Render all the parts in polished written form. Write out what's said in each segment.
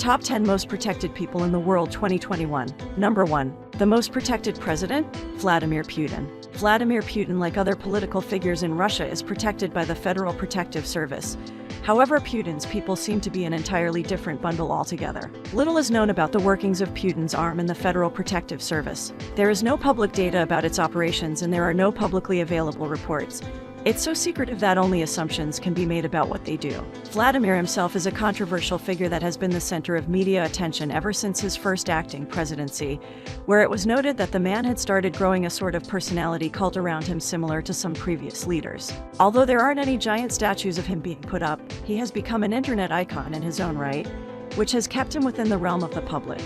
Top 10 Most Protected People in the World 2021. Number 1. The most protected president? Vladimir Putin. Vladimir Putin, like other political figures in Russia, is protected by the Federal Protective Service. However, Putin's people seem to be an entirely different bundle altogether. Little is known about the workings of Putin's arm in the Federal Protective Service. There is no public data about its operations, and there are no publicly available reports. It's so secretive that only assumptions can be made about what they do. Vladimir himself is a controversial figure that has been the center of media attention ever since his first acting presidency, where it was noted that the man had started growing a sort of personality cult around him similar to some previous leaders. Although there aren't any giant statues of him being put up, he has become an internet icon in his own right, which has kept him within the realm of the public.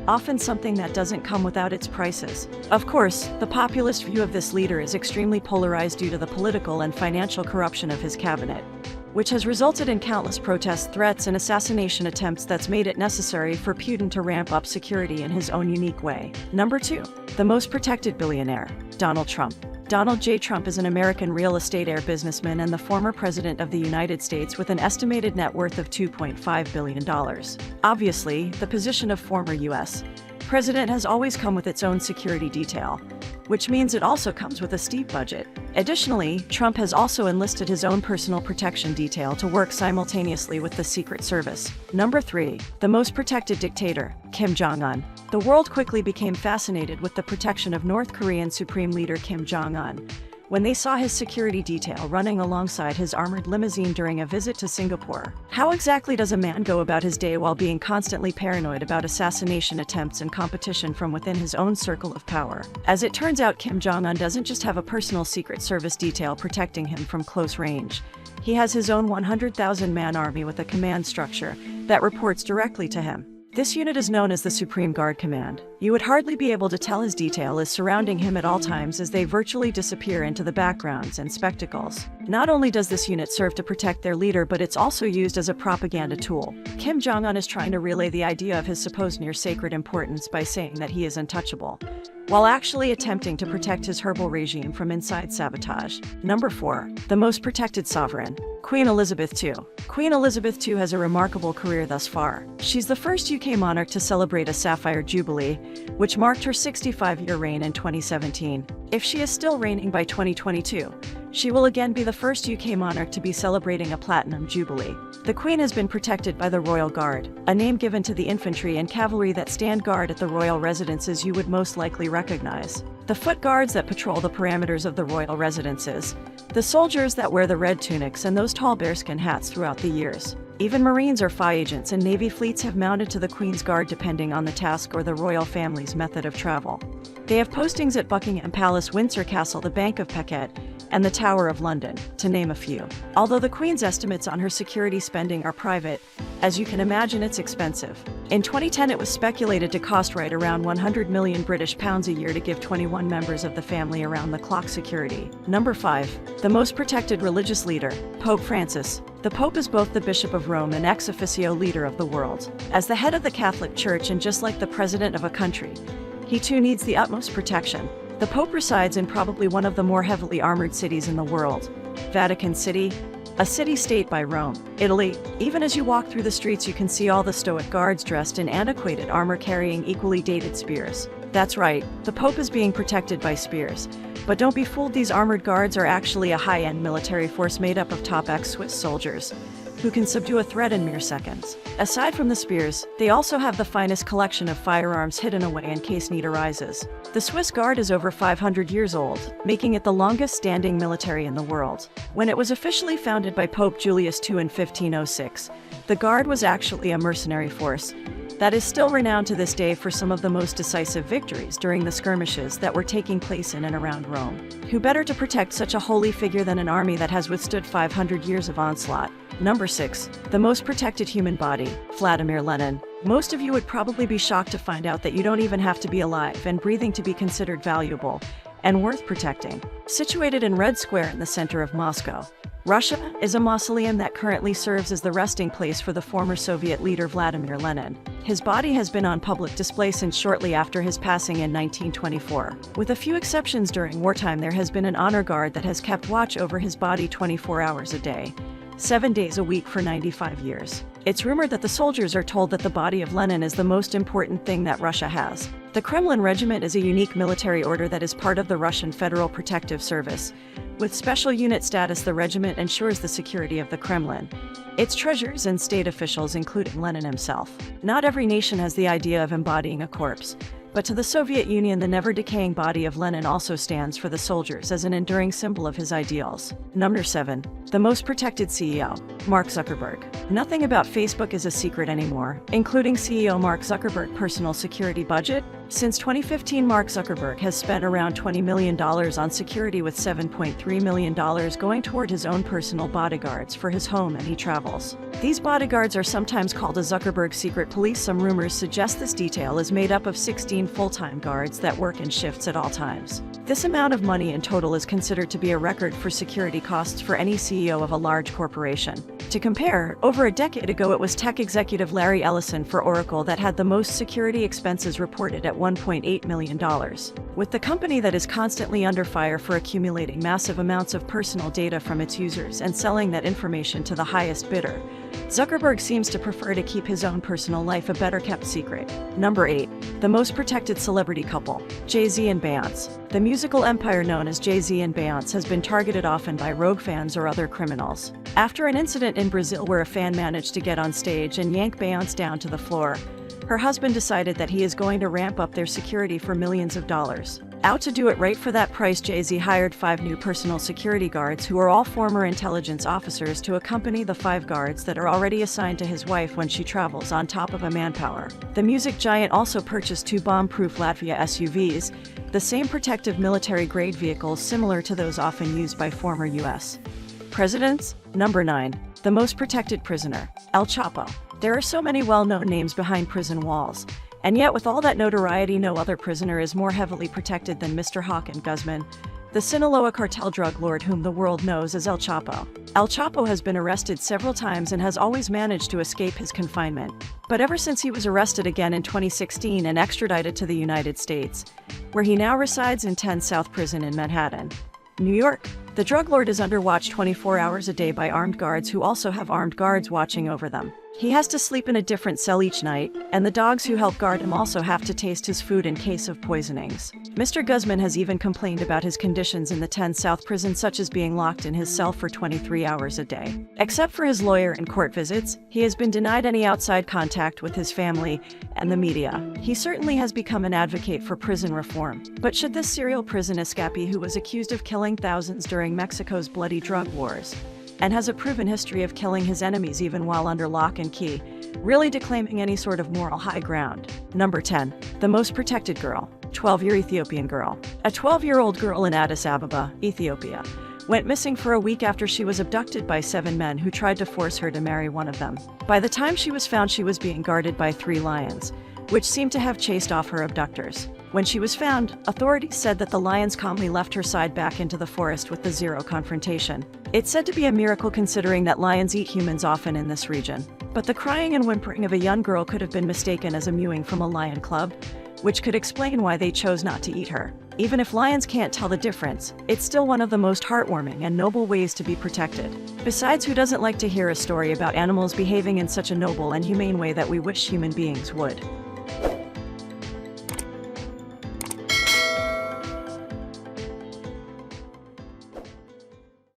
Often something that doesn't come without its prices. Of course, the populist view of this leader is extremely polarized due to the political and financial corruption of his cabinet, which has resulted in countless protests, threats, and assassination attempts that's made it necessary for Putin to ramp up security in his own unique way. Number 2. The most protected billionaire. Donald Trump. Donald J. Trump is an American real estate heir businessman and the former president of the United States with an estimated net worth of $2.5 billion. Obviously, the position of former U.S. president has always come with its own security detail, which means it also comes with a steep budget. Additionally, Trump has also enlisted his own personal protection detail to work simultaneously with the Secret Service. Number 3. The most protected dictator. Kim Jong-un. The world quickly became fascinated with the protection of North Korean Supreme Leader Kim Jong-un when they saw his security detail running alongside his armored limousine during a visit to Singapore. How exactly does a man go about his day while being constantly paranoid about assassination attempts and competition from within his own circle of power? As it turns out, Kim Jong-un doesn't just have a personal Secret Service detail protecting him from close range. He has his own 100,000-man army with a command structure that reports directly to him. This unit is known as the Supreme Guard Command. You would hardly be able to tell his detail is surrounding him at all times as they virtually disappear into the backgrounds and spectacles. Not only does this unit serve to protect their leader, but it's also used as a propaganda tool. Kim Jong-un is trying to relay the idea of his supposed near-sacred importance by saying that he is untouchable, while actually attempting to protect his herbal regime from inside sabotage. Number 4. The most protected sovereign. Queen Elizabeth II. Queen Elizabeth II has a remarkable career thus far. She's the first UK monarch to celebrate a Sapphire Jubilee, which marked her 65-year reign in 2017. If she is still reigning by 2022, she will again be the first UK monarch to be celebrating a Platinum Jubilee. The Queen has been protected by the Royal Guard, a name given to the infantry and cavalry that stand guard at the royal residences you would most likely recognize. The foot guards that patrol the perimeters of the royal residences, the soldiers that wear the red tunics, and those tall bearskin hats throughout the years. Even Marines or FI agents and Navy fleets have mounted to the Queen's Guard depending on the task or the royal family's method of travel. They have postings at Buckingham Palace, Windsor Castle, the Bank of Paquet, and the Tower of London, to name a few. Although the Queen's estimates on her security spending are private, as you can imagine, it's expensive. In 2010, it was speculated to cost right around 100 million British pounds a year to give 21 members of the family around-the-clock security. Number 5. The most protected religious leader. Pope Francis. The Pope is both the Bishop of Rome and ex officio leader of the world. As the head of the Catholic Church and just like the president of a country, he too needs the utmost protection. The Pope resides in probably one of the more heavily armored cities in the world, Vatican City, a city-state by Rome, Italy. Even as you walk through the streets, you can see all the stoic guards dressed in antiquated armor carrying equally dated spears. That's right, the Pope is being protected by spears. But don't be fooled, these armored guards are actually a high-end military force made up of top ex-Swiss soldiers who can subdue a threat in mere seconds. Aside from the spears, they also have the finest collection of firearms hidden away in case need arises. The Swiss Guard is over 500 years old, making it the longest-standing military in the world. When it was officially founded by Pope Julius II in 1506, the Guard was actually a mercenary force that is still renowned to this day for some of the most decisive victories during the skirmishes that were taking place in and around Rome. Who better to protect such a holy figure than an army that has withstood 500 years of onslaught? Number 6. The most protected human body. Vladimir Lenin. Most of you would probably be shocked to find out that you don't even have to be alive and breathing to be considered valuable and worth protecting. Situated in Red Square in the center of Moscow, Russia, is a mausoleum that currently serves as the resting place for the former Soviet leader Vladimir Lenin. His body has been on public display since shortly after his passing in 1924. With a few exceptions during wartime, there has been an honor guard that has kept watch over his body 24 hours a day, 7 days a week for 95 years. It's rumored that the soldiers are told that the body of Lenin is the most important thing that Russia has. The Kremlin Regiment is a unique military order that is part of the Russian Federal Protective Service. With special unit status, the regiment ensures the security of the Kremlin, its treasures, and state officials, including Lenin himself. Not every nation has the idea of embodying a corpse, but to the Soviet Union, the never-decaying body of Lenin also stands for the soldiers as an enduring symbol of his ideals. Number 7. The most protected CEO, Mark Zuckerberg. Nothing about Facebook is a secret anymore, including CEO Mark Zuckerberg's personal security budget. Since 2015, Mark Zuckerberg has spent around $20 million on security, with $7.3 million going toward his own personal bodyguards for his home and he travels. These bodyguards are sometimes called a Zuckerberg secret police. Some rumors suggest this detail is made up of 16 full-time guards that work in shifts at all times. This amount of money in total is considered to be a record for security costs for any CEO of a large corporation. To compare, over a decade ago it was tech executive Larry Ellison for Oracle that had the most security expenses reported at $1.8 million. With the company that is constantly under fire for accumulating massive amounts of personal data from its users and selling that information to the highest bidder, Zuckerberg seems to prefer to keep his own personal life a better-kept secret. Number 8. The most protected celebrity couple, Jay-Z and Beyoncé. The musical empire known as Jay-Z and Beyoncé has been targeted often by rogue fans or other criminals. After an incident in Brazil where a fan managed to get on stage and yank Beyoncé down to the floor, her husband decided that he is going to ramp up their security for millions of dollars. Out to do it right for that price, Jay-Z hired 5 new personal security guards who are all former intelligence officers to accompany the 5 guards that are already assigned to his wife when she travels, on top of a manpower. The music giant also purchased 2 bomb-proof Latvia SUVs, the same protective military-grade vehicles similar to those often used by former U.S. presidents. Number 9. The most protected prisoner, El Chapo. There are so many well-known names behind prison walls, and yet with all that notoriety, no other prisoner is more heavily protected than Mr. Joaquin Guzman, the Sinaloa cartel drug lord whom the world knows as El Chapo. El Chapo has been arrested several times and has always managed to escape his confinement. But ever since he was arrested again in 2016 and extradited to the United States, where he now resides in 10 South Prison in Manhattan, New York, the drug lord is under watch 24 hours a day by armed guards who also have armed guards watching over them. He has to sleep in a different cell each night, and the dogs who help guard him also have to taste his food in case of poisonings. Mr. Guzman has even complained about his conditions in the 10 South Prison, such as being locked in his cell for 23 hours a day. Except for his lawyer and court visits, he has been denied any outside contact with his family and the media. He certainly has become an advocate for prison reform. But should this serial prison escapee, who was accused of killing thousands during Mexico's bloody drug wars, and has a proven history of killing his enemies even while under lock and key, really declaiming any sort of moral high ground? Number 10. The most protected girl, 12-year Ethiopian girl. A 12-year-old girl in Addis Ababa, Ethiopia, went missing for a week after she was abducted by 7 men who tried to force her to marry one of them. By the time she was found, she was being guarded by 3 lions, which seemed to have chased off her abductors. When she was found, authorities said that the lions calmly left her side back into the forest with zero confrontation. It's said to be a miracle considering that lions eat humans often in this region. But the crying and whimpering of a young girl could have been mistaken as a mewing from a lion cub, which could explain why they chose not to eat her. Even if lions can't tell the difference, it's still one of the most heartwarming and noble ways to be protected. Besides, who doesn't like to hear a story about animals behaving in such a noble and humane way that we wish human beings would?